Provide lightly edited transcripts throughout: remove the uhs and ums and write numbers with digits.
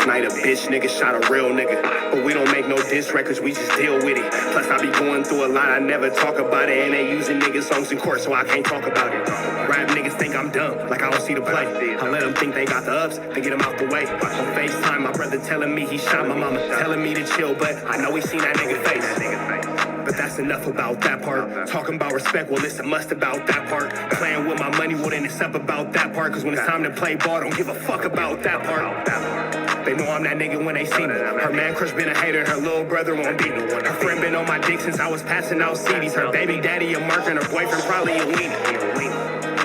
Last night a bitch nigga shot a real nigga. But we don't make no diss records, we just deal with it. Plus I be going through a lot, I never talk about it. And they using niggas songs in court, so I can't talk about it. Rap niggas think I'm dumb, like I don't see the play. I let them think they got the ups, and get them out the way. On FaceTime, my brother telling me he shot my mama, telling me to chill, but I know he seen that nigga face. But that's enough about that part. Talking about respect, well, it's a must about that part. Playing with my money, well, then it's up about that part. Cause when it's time to play ball, don't give a fuck about that part. They know I'm that nigga when they see me. Her man crush been a hater, her little brother won't beat me. Her friend been on my dick since I was passing out CDs. Her baby daddy a mark and her boyfriend probably a weenie.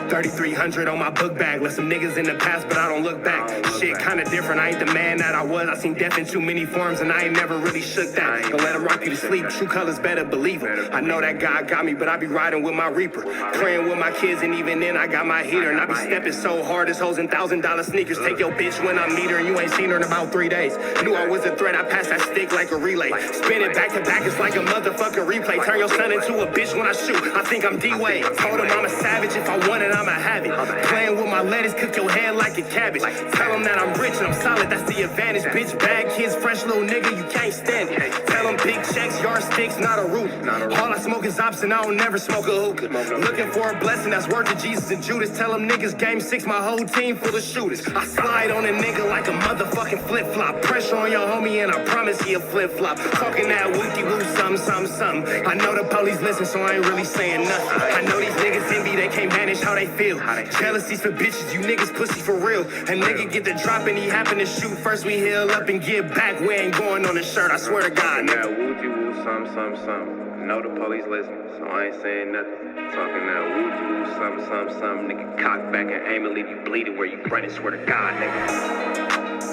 3,300 on my book bag. Left some niggas in the past, but I don't look back. Shit kinda different, I ain't the man that I was. I seen death in too many forms and I ain't never really shook that. Don't let him rock you to sleep, true colors better believe him. I know that God got me, but I be riding with my reaper. Praying with my kids and even then I got my heater. And I be stepping so hard, it's hoes in $1,000 sneakers. Take your bitch when I meet her and you ain't seen her in about 3 days. Knew I was a threat, I passed that stick like a relay. Spin it back to back, it's like a motherfucking replay. Turn your son into a bitch when I shoot, I think I'm D-Wade. Told him I'm a savage, if I want it, I'ma have it. Playing with my lettuce, cook your head like a cabbage. Tell them that I'm rich and I'm solid, that's the advantage. Bitch, bad kids, fresh little nigga, you can't stand it. Tell them big checks, yardsticks, not a root. All I smoke is ops and I don't never smoke a hookah. Looking for a blessing that's worth of Jesus and Judas. Tell them niggas game 6, my whole team full of shooters. I slide on a nigga like a motherfucking flip-flop. Pressure on your homie and I promise he a flip-flop. Talking that wookie-woo, something. I know the police listen, so I ain't really saying nothing. I know these niggas envy, they can't manage how they feel. Jealousy's for bitches, you niggas pussy for real. A nigga get the drop and he happen to shoot. First we heal up and get back. We ain't going on the shirt, I swear to God. That woo-woo, something. I know the police listen, so I ain't saying nothing. Talking that woo-woo, something. Nigga, cock back and aim and leave you bleeding where you running. Swear to God, nigga.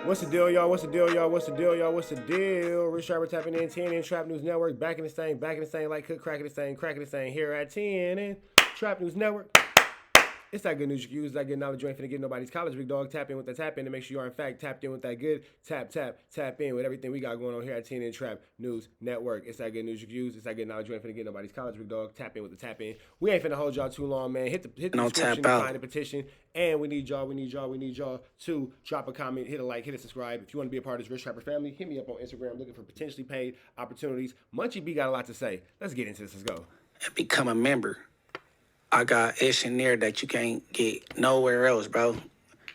What's the deal, y'all? What's the deal? Rich Sharper tapping in 10 in Trap News Network. Back in the same, like cook, cracking the same here at 10 in Trap News Network. It's that good news you can use, that good knowledge you ain't finna get nobody's college, big dog. Tap in with the tap in to make sure you are in fact tapped in with that good tap in with everything we got going on here at 10 in Trap News Network. It's that good news you can use, it's that good knowledge you ain't finna get nobody's college, big dog. Tap in with the tap in. We ain't finna hold y'all too long, man. Hit the description to find the petition. And we need y'all to drop a comment, hit a like, hit a subscribe. If you want to be a part of this Rich Rapper family, hit me up on Instagram looking for potentially paid opportunities. Munchie B got a lot to say. Let's get into this. Let's go. And become a member. I got ish in there that you can't get nowhere else, bro. You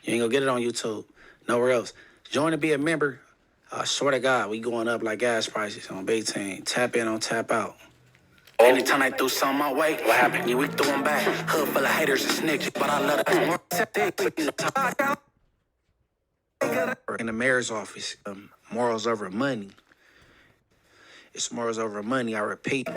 ain't gonna get it on YouTube. Nowhere else. Join to be a member. I swear to God, we going up like gas prices on Big Team. Tap in on tap out. Anytime I threw something my way, what happened? We threw them back. Hood full of haters and snitches, but I love that. In the mayor's office, morals over money. It's morals over money, I repeat.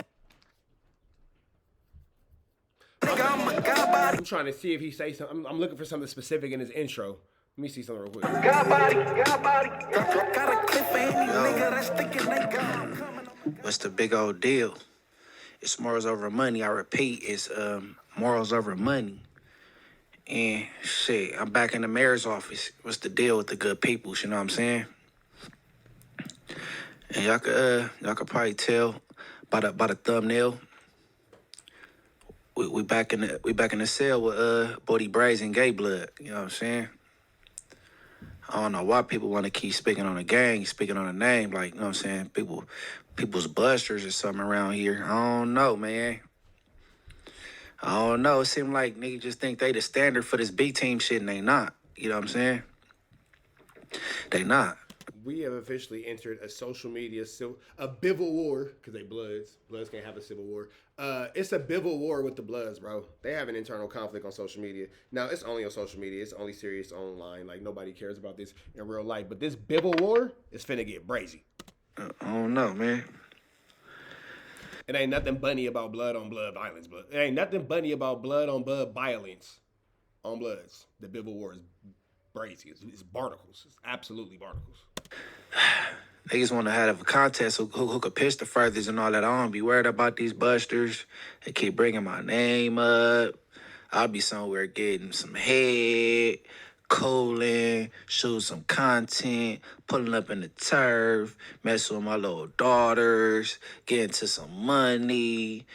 I'm trying to see if he say something. I'm looking for something specific in his intro. Let me see something real quick. What's the big old deal? It's morals over money. I repeat, it's morals over money. And shit, I'm back in the mayor's office. What's the deal with the good people? You know what I'm saying? And y'all could probably tell by the thumbnail. We back in the cell with B Brazy and Gay Blood. You know what I'm saying? I don't know why people want to keep speaking on a gang, speaking on a name, like, you know what I'm saying? People's busters or something around here. I don't know, man. I don't know. It seems like niggas just think they the standard for this B team shit, and they not. You know what I'm saying? They not. We have officially entered a social media, a Bivil war, because they Bloods. Bloods can't have a civil war. It's a Bivil war with the Bloods, bro. They have an internal conflict on social media. Now, it's only on social media. It's only serious online. Like, nobody cares about this in real life. But this Bivil war is finna get brazy. I don't know, man. It ain't nothing bunny about blood on blood violence, but it ain't nothing bunny about blood on blood violence on Bloods. The Bivil war is brazy. It's barnacles. It's absolutely barnacles. Niggas want to have a contest who could pitch the furthest and all that. I don't be worried about these busters. They keep bringing my name up. I'll be somewhere getting some head, cooling, shooting some content, pulling up in the turf, messing with my little daughters, getting to some money.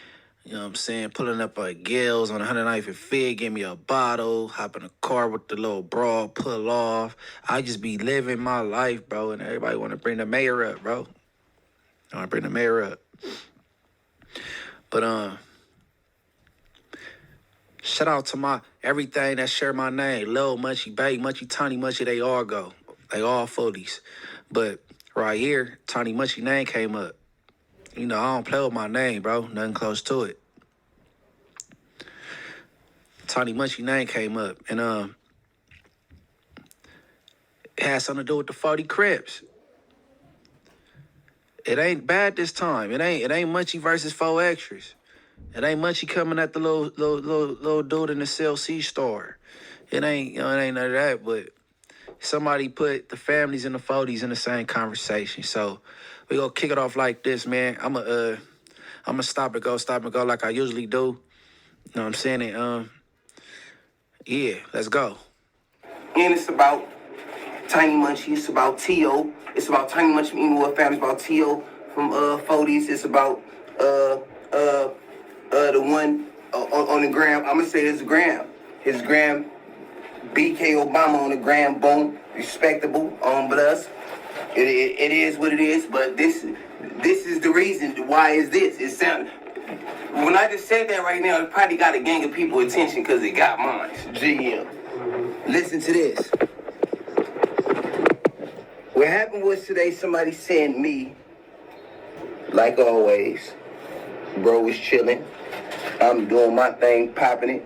You know what I'm saying? Pulling up at Gales on 109th and Fig, give me a bottle, hop in the car with the little bra, pull off. I just be living my life, bro, and everybody want to bring the mayor up, bro. I want to bring the mayor up. But, shout out to my everything that share my name. Lil Munchie, Bay, Munchie, Tiny Munchie, they all go. They all 40s. But right here, Tiny Munchie name came up. You know, I don't play with my name, bro. Nothing close to it. Tiny Munchie name came up, and it had something to do with the 40 Crips. It ain't bad this time. It ain't Munchie versus 4 Extras. It ain't Munchie coming at the little dude in the CLC store. It ain't none of that. But somebody put the families and the 40s in the same conversation. So we gonna kick it off like this, man. I'ma stop and go like I usually do. You know what I'm saying? And, yeah, let's go. And it's about Tiny Munchie. It's about T.O. It's about Tiny Munchie from Inglewood Family. It's about T.O. from 40s. It's about the one on the gram. I'm gonna say his gram. His gram. BK Obama on the gram. Boom. Respectable. But us. It is what it is. But this is the reason. Why is this? It sound. When I just said that right now, it probably got a gang of people attention because it got mine. GM. Listen to this. What happened was today somebody sent me, like always, bro was chilling. I'm doing my thing, popping it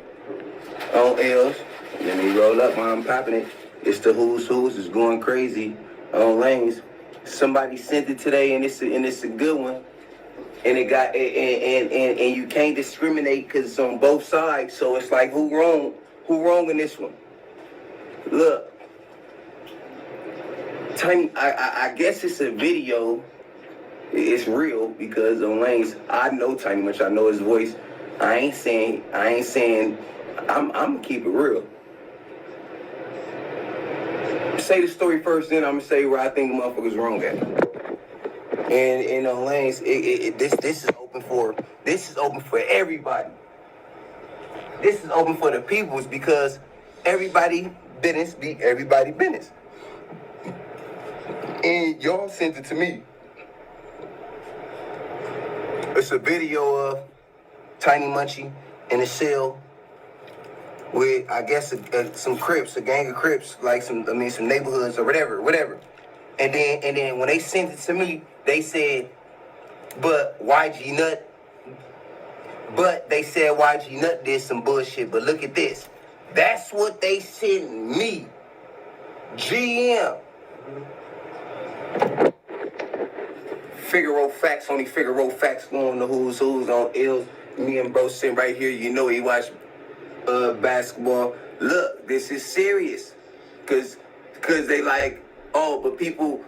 on L's. Let me roll up while I'm popping it. It's the who's, it's going crazy on lanes. Somebody sent it today and it's a good one. And it got and you can't discriminate because it's on both sides. So it's like who wrong in this one? Look, Tiny, I guess it's a video. It's real because on Lanes, I know Tiny Much. I know his voice. I ain't saying. I'm gonna keep it real. Say the story first, then I'm gonna say where I think the motherfucker's wrong at. And on Lanes, this is open for everybody. This is open for the peoples because everybody business be everybody business. And y'all sent it to me. It's a video of Tiny Munchie in a cell with, I guess, some Crips, a gang of Crips, like some neighborhoods or whatever. And then when they sent it to me, they said, but YG Nut did some bullshit. But look at this. That's what they sent me. GM. Figaro facts, only Figaro facts on the who's on L's. Me and bro sitting right here, you know he watch basketball. Look, this is serious. Cause they like, oh, but people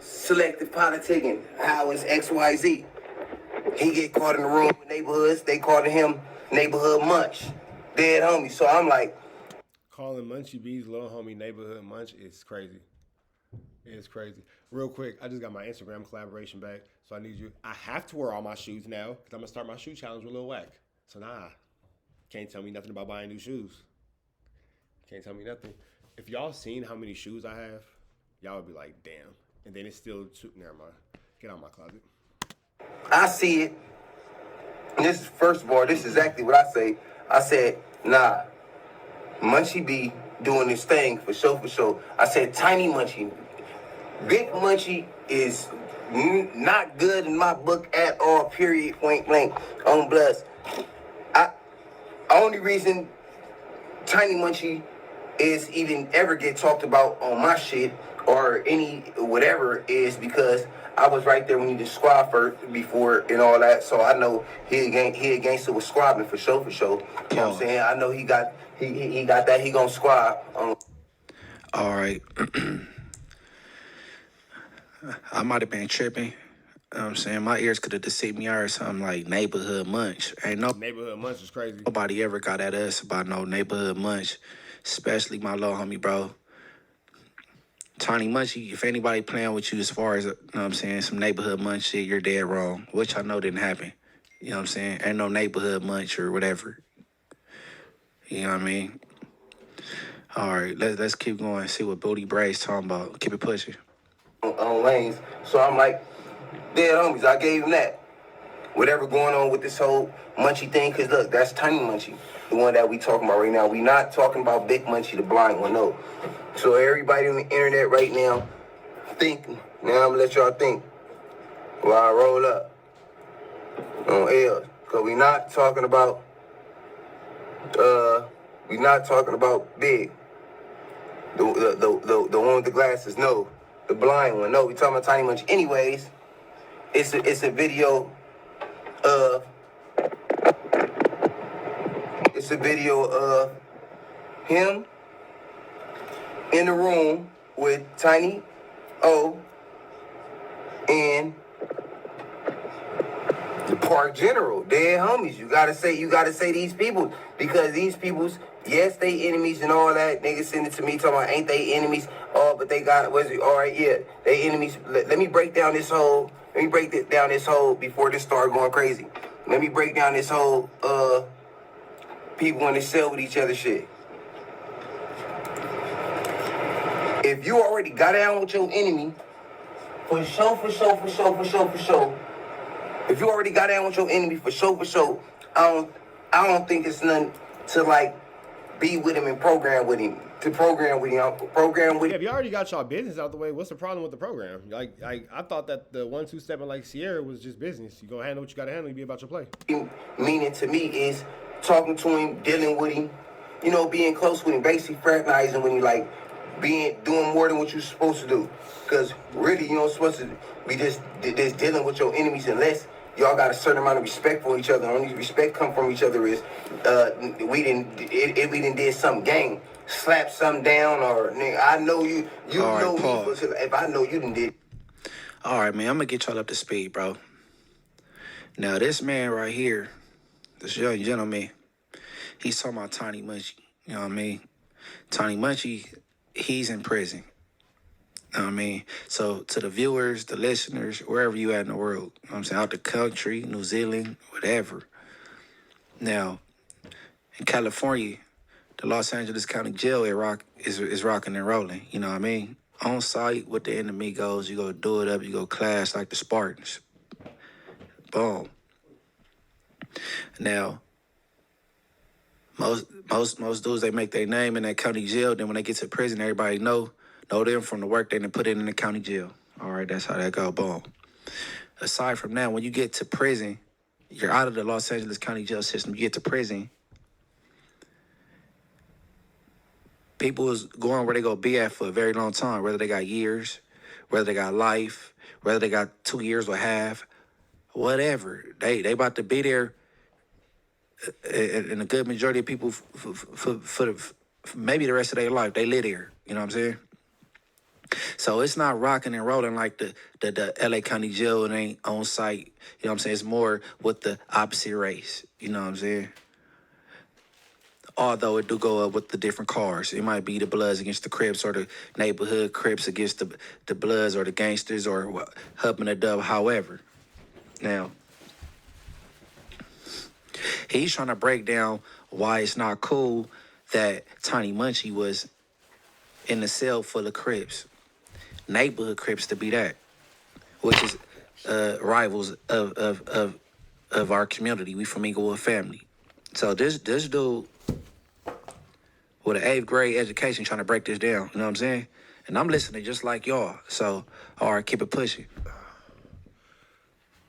selective politicking. How is XYZ? He get caught in the room with neighborhoods, they calling him neighborhood munch. Dead homie. So I'm like, calling Munchie B's little homie neighborhood munch is crazy. It's crazy. Real quick, I just got my Instagram collaboration back, so I need you. I have to wear all my shoes now because I'm gonna start my shoe challenge with Lil Wack. So can't tell me nothing about buying new shoes. Can't tell me nothing. If y'all seen how many shoes I have, y'all would be like, damn. And then it's still never mind. Get out of my closet. I see it. This is, first of all, this is exactly what I say. I said, nah, Munchie B doing this thing for sure. I said, Tiny Munchie. Big Munchie is not good in my book at all, period, point blank, on Bloods. Only reason Tiny Munchie is even ever get talked about on my shit or any whatever is because I was right there when he did squad first before and all that, so I know he a gangster with squabbing for sure. You know what I'm saying? I know he got that, he gonna squab. All right. I might have been tripping. You know what I'm saying? My ears could have deceived me or something like neighborhood munch. Neighborhood munch is crazy. Nobody ever got at us about no neighborhood munch, especially my little homie, bro. Tiny Munchie, if anybody playing with you as far as, you know what I'm saying, some neighborhood munch shit, you're dead wrong, which I know didn't happen. You know what I'm saying? Ain't no neighborhood munch or whatever. You know what I mean? All right, let's keep going. See what B Brazy talking about. Keep it pushing. On lanes. So I'm like, dead homies, I gave him that. Whatever going on with this whole Munchie thing, because look, that's Tiny Munchie, the one that we talking about right now. We not talking about Big Munchie, the blind one, no. So everybody on the internet right now, think. Now I'm going to let y'all think while I roll up on L's. Because we not talking about, Big. The one with the glasses, no. The blind one, no. We talking about Tiny Munchie. Anyways, it's a video of him in the room with Tiny O and the park general. Dead homies. You gotta say these people, because these people's, yes, they enemies and all that. Niggas send it to me talking about ain't they enemies? Oh, but they got, all right, yeah, they enemies. Let me break down this whole. Let me break down this whole before this start going crazy. Let me break down this whole people in the cell with each other shit. If you already got down with your enemy, for sure. If you already got down with your enemy, for sure, I don't think it's nothing to like be with him and program with him. Yeah, if you already got y'all business out the way, what's the problem with the program? Like I thought that the 1-2 stepping like Sierra was just business. You go handle what you gotta handle, you be about your play. Meaning to me is talking to him, dealing with him, you know, being close with him, basically fraternizing with him, like doing more than what you're supposed to do. Because really, you're not supposed to be just dealing with your enemies unless y'all got a certain amount of respect for each other. Only respect come from each other is we didn't did some gang, slap something down, or nigga, I know you All know right, pause. me if I know you didn't did. All right, man, I'm going to get y'all up to speed, bro. Now, this man right here, this young gentleman, he's talking about Tiny Munchie. You know what I mean? Tiny Munchie, he's in prison. You know what I mean? So, to the viewers, the listeners, wherever you at in the world, you know what I'm saying, out the country, New Zealand, whatever. Now, in California, the Los Angeles County Jail is rocking and rolling. You know what I mean? On site with the enemy goes, you go do it up, you go clash like the Spartans. Boom. Now, most dudes, they make their name in that county jail. Then when they get to prison, everybody know them from the work they done put in the county jail. All right, that's how that go. Boom. Aside from that, when you get to prison, you're out of the Los Angeles County jail system. You get to prison. People is going where they go be at for a very long time, whether they got years, whether they got life, whether they got 2 years or half, whatever. They about to be there, and a good majority of people for maybe the rest of their life, they live there. You know what I'm saying? So it's not rocking and rolling like the LA County Jail. It ain't on site. You know what I'm saying? It's more with the opposite race. You know what I'm saying? Although it do go up with the different cars. It might be the Bloods against the Crips, or the neighborhood Crips against the Bloods, or the gangsters, or Hub and the Dub, however. Now, he's trying to break down why it's not cool that Tiny Munchie was in the cell full of Crips. Neighborhood Crips to be that. Which is rivals of our community. We from Inglewood Family. So this dude with an 8th grade education trying to break this down, you know what I'm saying? And I'm listening just like y'all. So, all right, keep it pushing.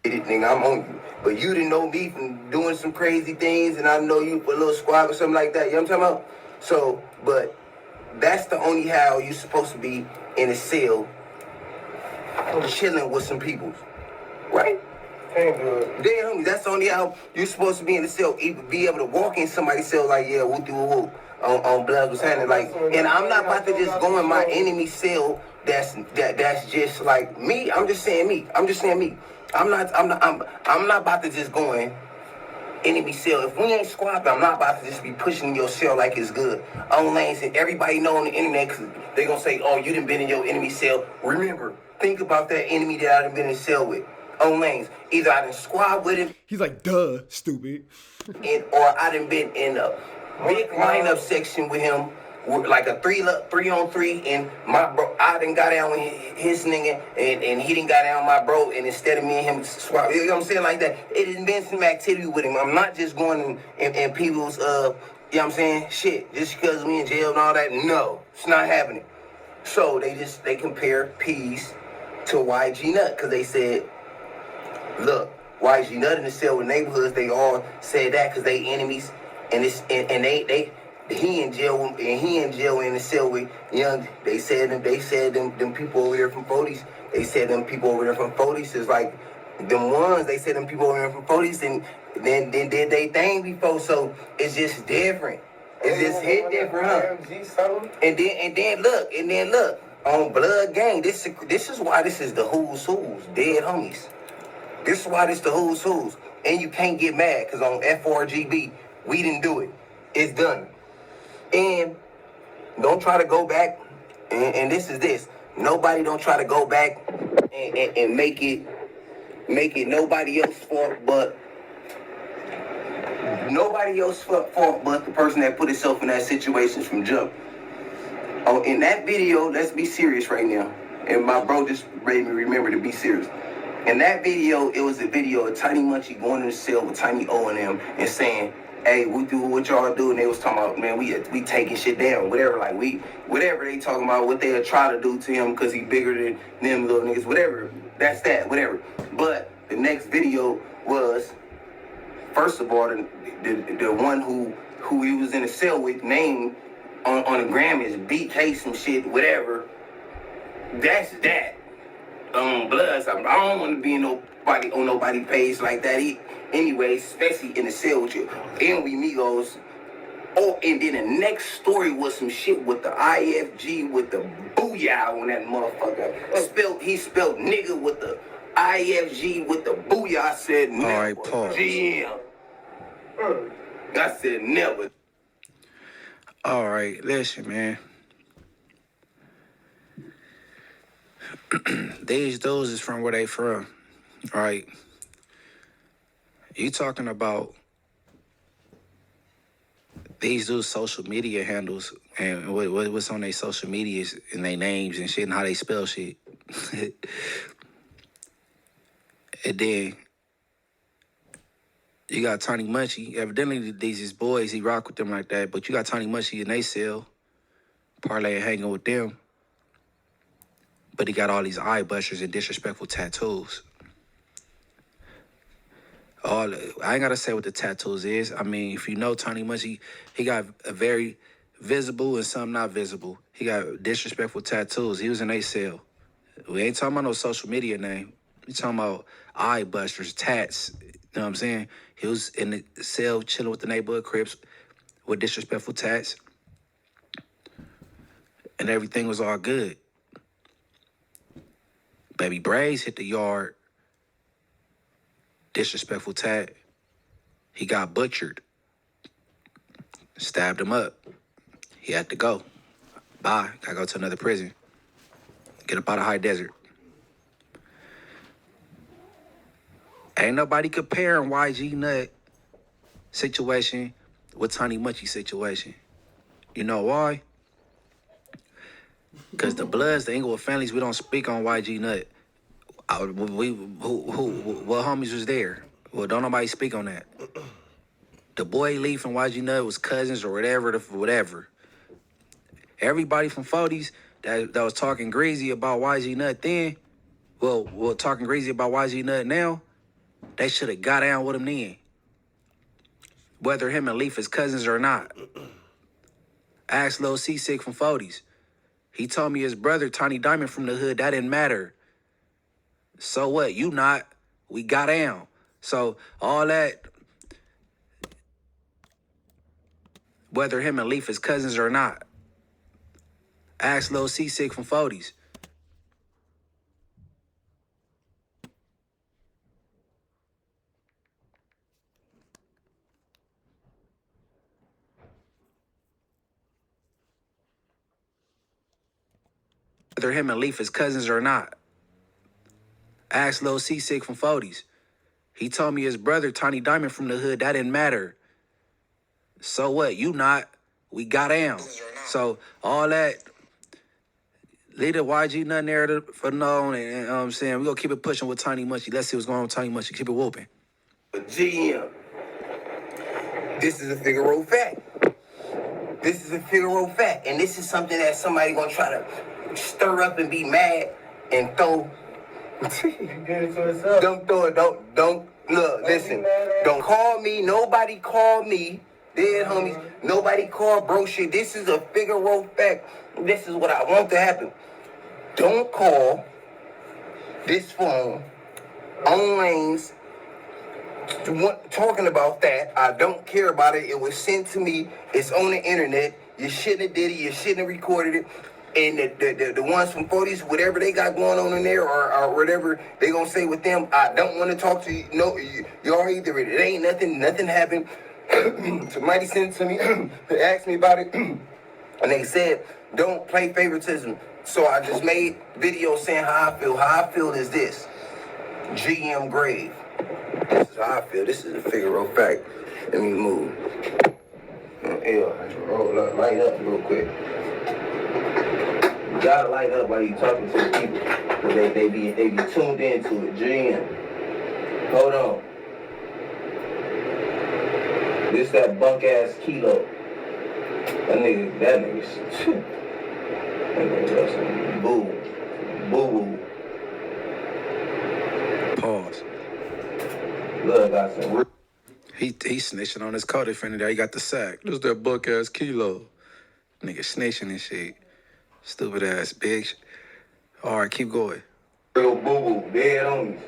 Nigga, I'm on you. But you didn't know me from doing some crazy things, and I know you for a little squab or something like that. You know what I'm talking about? So, but that's the only how you're supposed to be in a cell chilling with some people. Right? Damn, homie, that's the only how you're supposed to be in the cell. Even be able to walk in somebody's cell like, yeah, whoop-de-whoop. On Bloods was handling like, and I'm not about to just go in my enemy cell. That's just like me. I'm just saying me. I'm not about to just go in enemy cell. If we ain't squabbing, I'm not about to just be pushing your cell like it's good. On lanes and everybody know on the internet, cause they gonna say, oh, you done been in your enemy cell. Remember, think about that enemy that I done been in cell with. on lanes. Either I done squad with him, He's like, duh, stupid. or I done been in a big lineup section with him, like a 3-on-3, and my bro, I done got down with his nigga, and he done got down with my bro, and instead of me and him swap, you know what I'm saying, like that, it has been some activity with him. I'm not just going in people's, you know what I'm saying, shit, just because we in jail and all that. No, it's not happening. So they compare P's to YG Nut, because they said, look, YG Nut in the cell with neighborhoods, they all said that because they enemies, and he in jail in the cell with Young. They said them people over there from 40s. They said them people over there from 40s is like them ones. They said them people over there from 40s and then did they thing before. So it's just different. It's just hit different, huh? And then look on Blood Gang. This is why this is the who's dead homies. This is why this the who's. And you can't get mad because on F4GB, we didn't do it. It's done. And don't try to go back, and this. Nobody don't try to go back and make it nobody else's fault but the person that put himself in that situation from jump. Oh, in that video, let's be serious right now. And my bro just made me remember to be serious. In that video, it was a video of Tiny Munchie going in the cell with Tiny O and them and saying, hey, we do what y'all do, and they was talking about, man, we taking shit down, whatever, like whatever they talking about, what they'll try to do to him because he bigger than them little niggas, whatever, that's that, whatever. But the next video was, first of all, the one who he was in the cell with, name on the gram is BK some shit, whatever. That's that. Bloods, I don't want to be on nobody's page like that. Anyway, especially in the cell with you. And we Migos. Oh, and then the next story was some shit with the IFG with the booyah on that motherfucker. He spelled nigga with the IFG with the booyah. I said never. All right, pause. GM. I said never. All right, listen, man. These dudes is from where they from, right? You talking about these dudes' social media handles and what's on their social medias and their names and shit and how they spell shit. And then you got Tiny Munchie. Evidently, these is boys. He rock with them like that. But you got Tiny Munchie in they cell, parlay hanging with them. But he got all these eye busters and disrespectful tattoos. I ain't gotta say what the tattoos is. I mean, if you know Tiny Munchie, he got a very visible and some not visible. He got disrespectful tattoos. He was in a cell. We ain't talking about no social media name. We talking about eye busters, tats. You know what I'm saying? He was in the cell chilling with the neighborhood Crips with disrespectful tats. And everything was all good. Baby Brazy hit the yard. Disrespectful tat. He got butchered. Stabbed him up. He had to go. Bye. Gotta go to another prison. Get up out of high desert. Ain't nobody comparing YG Nut situation with Tiny Munchie situation. You know why? Because the Bloods, the Inglewood families, we don't speak on YG Nut. What homies was there? Well, don't nobody speak on that. The boy Lee from YG Nut was cousins or whatever. Everybody from 40s that was talking greasy about YG Nut then, well, talking greasy about YG Nut now, they should have got down with him then. Whether him and Leaf is cousins or not. Ask Lil C6 from 40s. He told me his brother, Tiny Diamond from the hood, that didn't matter. So what? You not. We got down. So all that, whether him and Leaf is cousins or not. Ask Lil C6 from 40s. Whether him and Leaf is cousins or not. Ask Lil C6 from 40s. He told me his brother, Tiny Diamond from the hood, that didn't matter. So what? You not. We got down. So all that, leave the YG nothing there for known, and you know what I'm saying? We gonna keep it pushing with Tiny Munchie. Let's see what's going on with Tiny Munchie. Keep it whooping. GM, this is a Figaro fact. This is a Figaro fact, and this is something that somebody gonna try to stir up and be mad and throw. Don't throw it. Don't look. Listen. Don't call me. Nobody call me. Dead homies. Nobody call bro shit. This is a Figaro fact. This is what I want to happen. Don't call this phone on lanes talking about that. I don't care about it. It was sent to me. It's on the internet. You shouldn't have did it. You shouldn't have recorded it. And the ones from 40s, whatever they got going on in there or whatever they gonna say with them, I don't want to talk to you. No, y'all either it ain't nothing happened. Somebody sent it to me, asked me about it, and they said, don't play favoritism. So I just made videos saying how I feel. How I feel is this. GM Grave. This is how I feel. This is a Figaro fact. Let me move. Roll up, light up real quick. You gotta light up while you talking to the people. Cause they be tuned into it. GM. Hold on. This that bunk ass Kilo. That nigga got some boo. Boo. Pause. Look, got some. He snitching on his co-defendant there. He got the sack. This that buck ass Kilo. Nigga snitching and shit. Stupid ass bitch. All right, keep going. Real boo-boo, dead homies.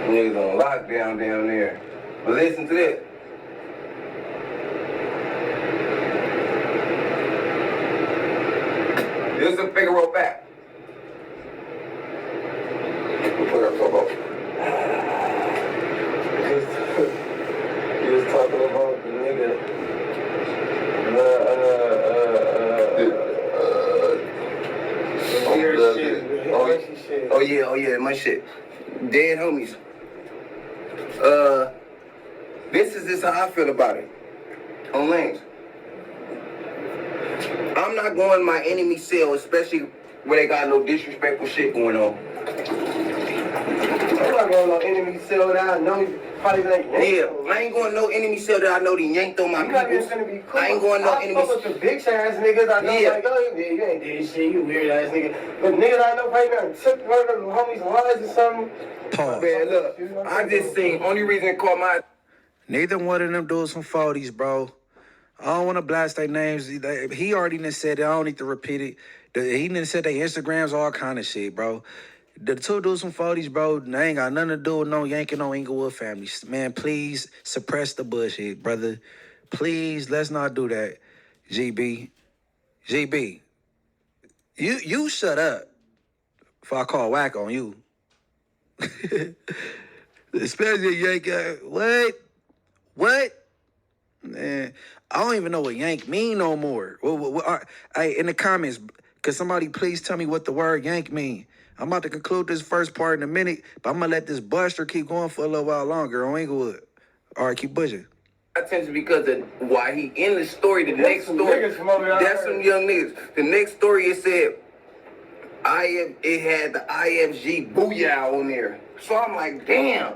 Niggas on lockdown down there. But listen to this. This is a Figaro fact. He was talking about the nigga. Oh yeah, my shit. Dead homies. This is how I feel about it. On lanes. I'm not going my enemy cell, especially where they got no disrespectful shit going on. I'm not going no enemy cell that I know probably like yeah, I ain't going no enemy cell that I know they yanked on my people. Cool. I ain't going no enemy cell with the bitch ass niggas I know like, oh, you ain't did shit, you weird ass nigga. But niggas I know probably done took one of them homies' lives or something. Pause. Man, look, I just seen, only reason it caught my... Neither one of them dudes from 40s, bro. I don't want to blast their names. He already done said it. I don't need to repeat it. He done said their Instagrams, all kind of shit, bro. The two dudes from 40s, bro, they ain't got nothing to do with no yanking on Inglewood Family. Man, please suppress the bullshit, brother. Please, let's not do that. GB. You shut up before I call Wack on you. Especially yank. What? Man, I don't even know what yank mean no more. Hey, in the comments, could somebody please tell me what the word yank mean? I'm about to conclude this first part in a minute, but I'm gonna let this buster keep going for a little while longer on Inglewood. All right, keep buzzing. Attention because of why he in the story. The next story, that's some young niggas. The next story it said, it had the IFG Booyah on there. So I'm like, damn.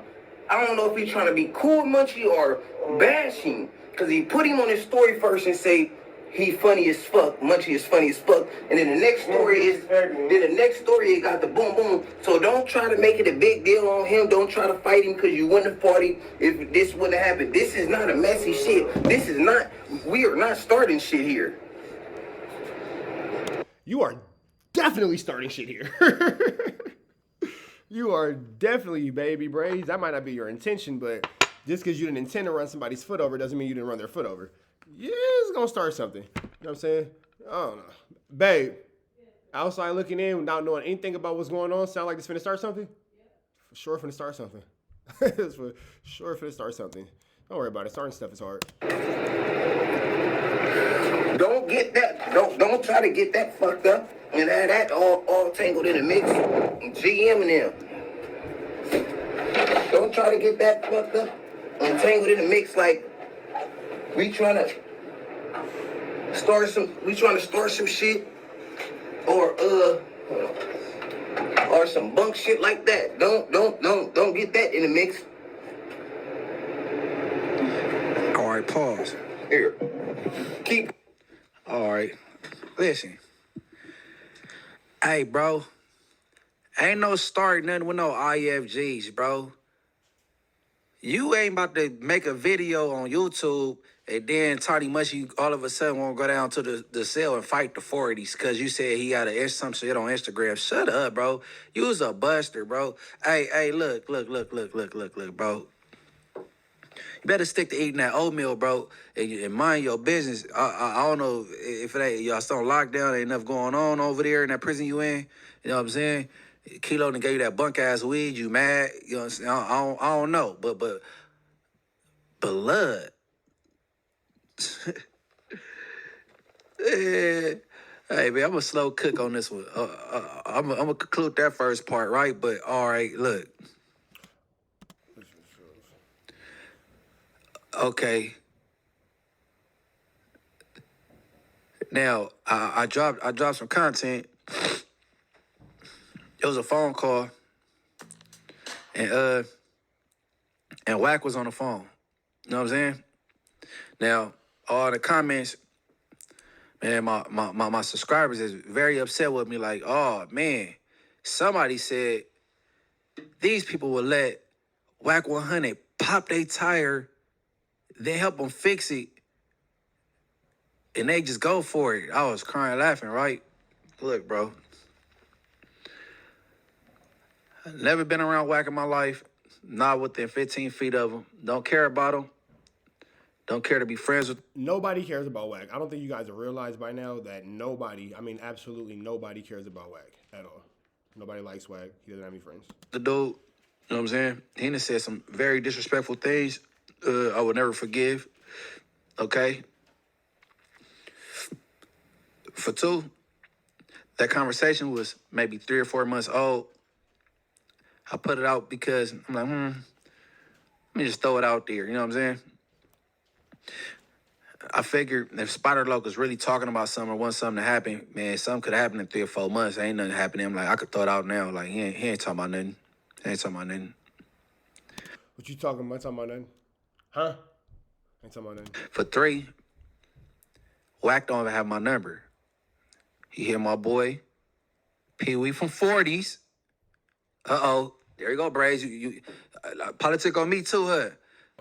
I don't know if he's trying to be cool with Munchie or bashing. Because he put him on his story first and say, he funny as fuck. Munchie is funny as fuck. And then the next story it got the boom boom. So don't try to make it a big deal on him. Don't try to fight him because you wouldn't have fought him if this wouldn't have happened. This is not a messy shit. We are not starting shit here. You are definitely starting shit here. You are definitely, baby Brazy. That might not be your intention, but just because you didn't intend to run somebody's foot over doesn't mean you didn't run their foot over. Yeah, it's going to start something. You know what I'm saying? I don't know. Babe, outside looking in without knowing anything about what's going on, sound like it's finna start something? For sure finna start something. It's for sure finna start something. Don't worry about it. Starting stuff is hard. Don't get that. Don't try to get that fucked up and have that all tangled in the mix. GM and them. Don't try to get that fucked up and tangled in the mix like we trying to start some shit or some bunk shit like that. Don't get that in the mix. All right, pause. Here. Keep. All right. Listen. Hey, bro. Ain't no start nothing with no IFGs, bro. You ain't about to make a video on YouTube and then Tony Munchie all of a sudden won't go down to the cell and fight the 40s because you said he got some shit on Instagram. Shut up, bro. You was a buster, bro. Hey, look, bro. You better stick to eating that oatmeal, bro, and mind your business. I don't know if it ain't y'all still on lockdown, ain't enough going on over there in that prison you in. You know what I'm saying? Kilo done gave you that bunk ass weed. You mad? You know what I'm saying? I don't know, but blood. Yeah. Hey man, I'm a slow cook on this one. I'm gonna conclude that first part, right? But all right, look. Okay. Now I dropped some content. It was a phone call, and Wack was on the phone. You know what I'm saying? Now all the comments, man, my subscribers is very upset with me. Like, oh man, somebody said these people will let Wack 100 pop their tire, then help them fix it, and they just go for it. I was crying laughing, right? Look, bro. I've never been around Wack in my life. Not within 15 feet of him. Don't care about him. Don't care to be friends with. Nobody cares about Wack. I don't think you guys have realized by now that absolutely nobody cares about Wack at all. Nobody likes Wack. He doesn't have any friends. The dude, you know what I'm saying? He done said some very disrespectful things I would never forgive. Okay? For two, that conversation was maybe 3 or 4 months old. I put it out because I'm like, let me just throw it out there. You know what I'm saying? I figured if Spider Loc was really talking about something or wants something to happen, man, something could happen in 3 or 4 months. Ain't nothing happening. I'm like, I could throw it out now. Like, he ain't talking about nothing. He ain't talking about nothing. What you talking about? Talking about nothing? Huh? Ain't talking about nothing. For 3, Wack don't even have my number. He hit my boy, Pee Wee from 40s. Uh-oh. There you go, Brazy. You politic on me too, huh?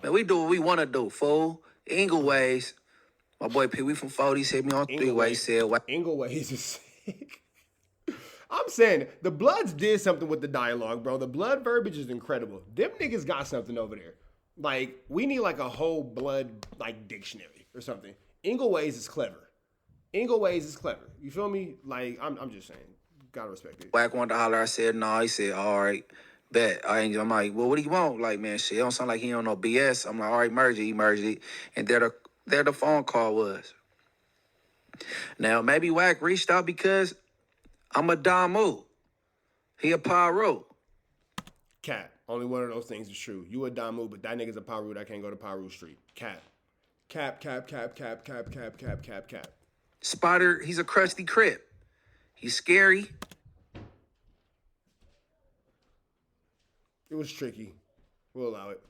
Man, we do what we want to do, fool. Ingleways. My boy Pee Wee from 40s hit me on 3-way. Said, Wack. Ingleways is sick. I'm saying, the Bloods did something with the dialogue, bro. The Blood verbiage is incredible. Them niggas got something over there. Like, we need like a whole Blood, like, dictionary or something. Ingleways is clever. Ingleways is clever. You feel me? Like, I'm just saying. Gotta respect it. Wack wanted to holler. I said, no. He said, all right, bet. I'm like, well, what do you want? Like, man, shit, it don't sound like he don't know BS. I'm like, all right, merge it. He merged it. And there the phone call was. Now, maybe Wack reached out because I'm a Damu. He a Paru. Cat. Only one of those things is true. You a Damu, but that nigga's a Paru that can't go to Paru Street. Cap. Cap. Spider, he's a crusty crip. He's scary. It was tricky. We'll allow it.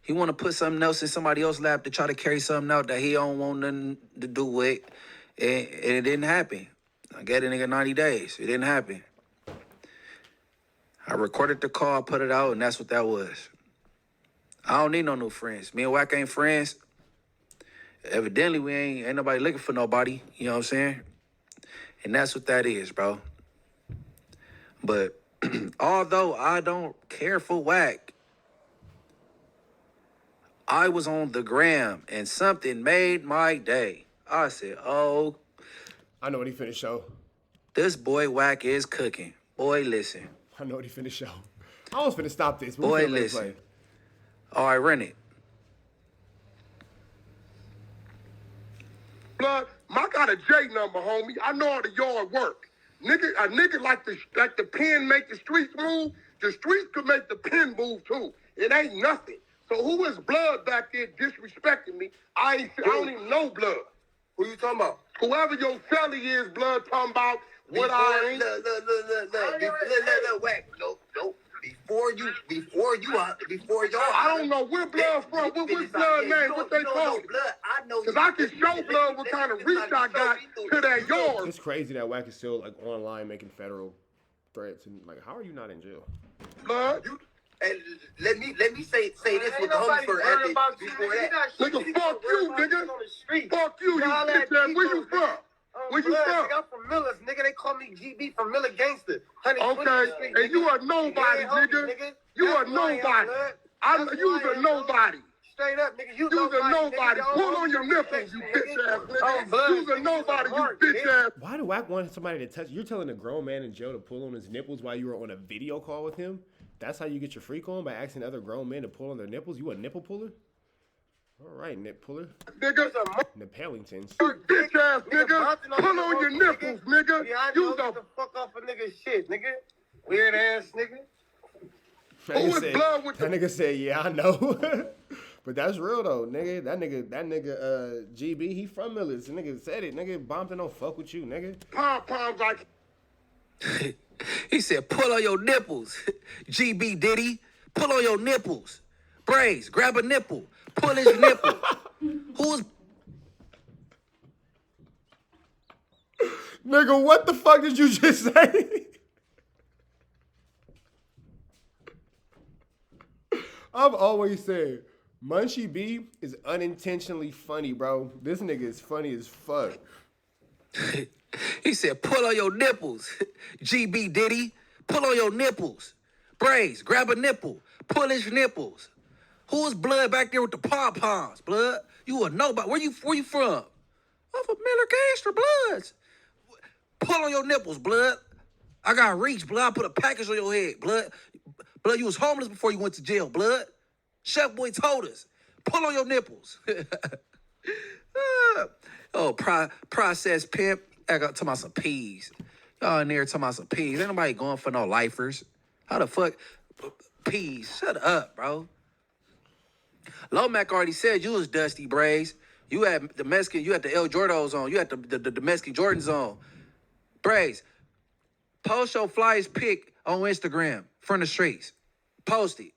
He want to put something else in somebody else's lap to try to carry something out that he don't want nothing to do with. And it didn't happen. I gave the nigga 90 days. It didn't happen. I recorded the call, put it out, and that's what that was. I don't need no new friends. Me and Wack ain't friends. Evidently, we ain't nobody looking for nobody. You know what I'm saying? And that's what that is, bro. But although I don't care for Wack, I was on the gram and something made my day. I said, oh, I know what he finished show. this boy Wack is cooking. Boy, listen. I know what he finished show. I was finna stop this. But Boy, we finna listen. play. All right, run it. blood. I got a J number, homie. I know how the yard work. A nigga like the pen make the streets move. The streets could make the pen move too. It ain't nothing. So who is blood back there disrespecting me? I don't even know blood. Who you talking about? Whoever your celly is, blood talking about what I ain't. Look, Wack. No. Before y'all. I don't know where blood from. What blood name? What they call it? Blood. I know. Because I can show blood what kind of reach I got to that yard. It's crazy that Wack is still like online making federal threats and like, how are you not in jail? Blood. And let me say this with the homies for before that. Nigga, fuck you, nigga. Fuck you, you bitch ass. Where you from? Where you from? I'm from Miller's, nigga. They call me GB from Miller Gangster. Okay, and you are nobody, nigga. You are nobody. You's a nobody. Straight up, nigga. You's a nobody. Pull on your nipples, you bitch ass nigga. You's a nobody, you bitch ass. Why do Wack want somebody to touch? You're telling a grown man in jail to pull on his nipples while you were on a video call with him? That's how you get your freak on, by asking other grown men to pull on their nipples? You a nipple puller? All right, nip puller. Nigga. Nippellingtons. You bitch ass nigga. Pull on your nipples, nigga. Yeah, I You know the fuck off a nigga shit, nigga. Weird ass nigga. That nigga said, yeah, I know. But that's real though, nigga. That nigga, GB, he from Millis. The nigga said it. Nigga, Bompton don't fuck with you, nigga. Pom-poms like... He said, pull on your nipples. GB Diddy, pull on your nipples. Braze, grab a nipple. Pull his nipple. Who's... Nigga, what the fuck did you just say? I've always said, Munchie B is unintentionally funny, bro. This nigga is funny as fuck. He said, pull on your nipples. GB Diddy, pull on your nipples. Braze, grab a nipple. Pull his nipples. Who's blood back there with the pom-poms, blood? You a nobody. Where you from? I'm from Miller Gangster Bloods. Pull on your nipples, blood. I got reach, blood. I put a package on your head, blood. Blood, you was homeless before you went to jail, blood. Chef Boy told us. Pull on your nipples. Processed pimp. I got talking about some peas. Y'all in there talking about some peas. Ain't nobody going for no lifers. How the fuck? Peas. Shut up, bro. Lomac already said you was Dusty Braze. You had the Mexican, you had the El Jordos on. You had the Mexican Jordans on. Braze, post your flyest pic on Instagram from the streets. Post it.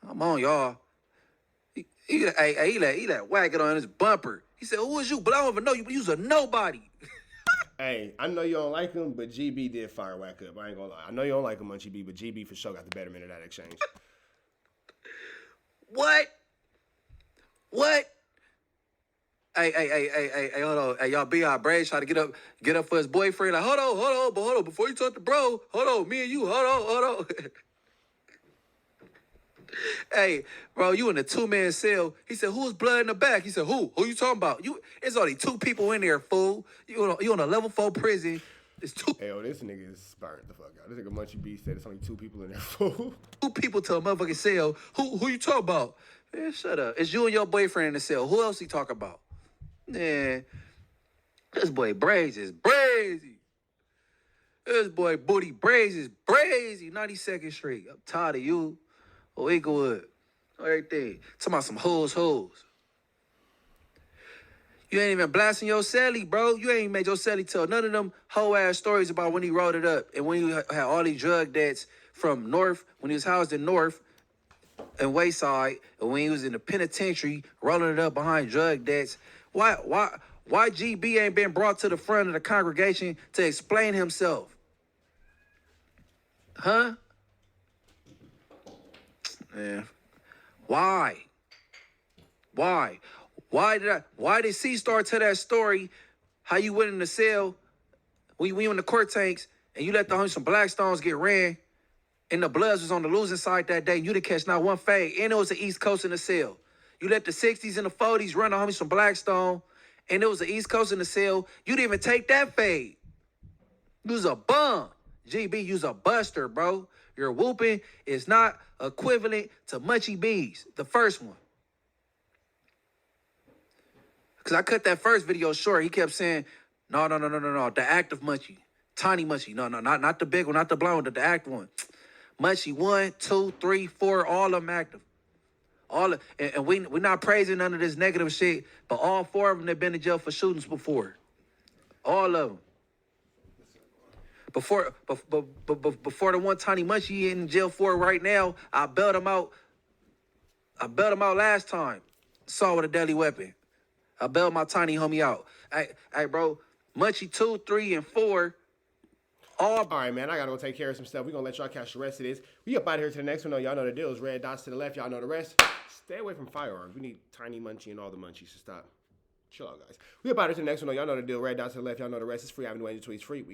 Come on, y'all. He let Wack it on his bumper. He said, who is you? But I don't even know you. You was a nobody. Hey, I know you don't like him, but GB did fire Wack up. I ain't gonna lie. I know you don't like him, Munchie B, but GB for sure got the betterment of that exchange. What? Hey, hold on. Hey, y'all B.I. Braze try to get up for his boyfriend. Like, hold on. Before you talk to bro, hold on. Me and you, hold on. Hey, bro, you in a 2-man cell. He said, who's blood in the back? He said, who? Who you talking about? It's only 2 people in there, fool. You on a level 4 prison. It's 2. Hey, this nigga is burnt the fuck out. This nigga Munchie B said it's only 2 people in there, fool. 2 people to a motherfucking cell. Who you talking about? Man, shut up. It's you and your boyfriend in the cell. Who else he talk about? Man, this boy Braze is brazy. This boy Booty Braze is brazy. 92nd Street. I'm tired of you. Oh, Inglewood. Everything. Talking about some hoes. You ain't even blasting your celly, bro. You ain't made your celly tell none of them hoe-ass stories about when he wrote it up and when he had all these drug debts from North, when he was housed in North and Wayside, and when he was in the penitentiary rolling it up behind drug debts. Why GB ain't been brought to the front of the congregation to explain himself? Huh? Man, why? Why did C-Star tell that story, how you went in the cell, when you in the court tanks, and you let some Blackstones get ran, and the Bloods was on the losing side that day, and you didn't catch not one fade, and it was the East Coast in the cell. You let the 60s and the 40s run the homies from Blackstone, and it was the East Coast in the cell. You didn't even take that fade. You was a bum. GB, you's a buster, bro. Your whooping is not equivalent to Munchie B's, the first one. Because I cut that first video short. He kept saying, no, the active Munchie. Tiny Munchie. No, not the big one, not the blonde one, the active one. Munchie 1, 2, 3, 4, all of them active. And we're not praising none of this negative shit, but all 4 of them have been in jail for shootings before. All of them. Before the one Tiny Munchie in jail for right now, I bailed him out. I bailed him out last time. Saw with a deadly weapon. I bailed my tiny homie out. Hey, bro, Munchie 2, 3, and 4. All right, man, I gotta go take care of some stuff. We're gonna let y'all catch the rest of this. We up out of here to the next one, though. Y'all know the deal. It's red dots to the left. Y'all know the rest. Stay away from firearms. We need Tiny Munchie and all the Munchies to stop. Chill out, guys. We up out of here to the next one, though. Y'all know the deal. Red dots to the left. Y'all know the rest. It's free. Avenue Angel Tweets free. We got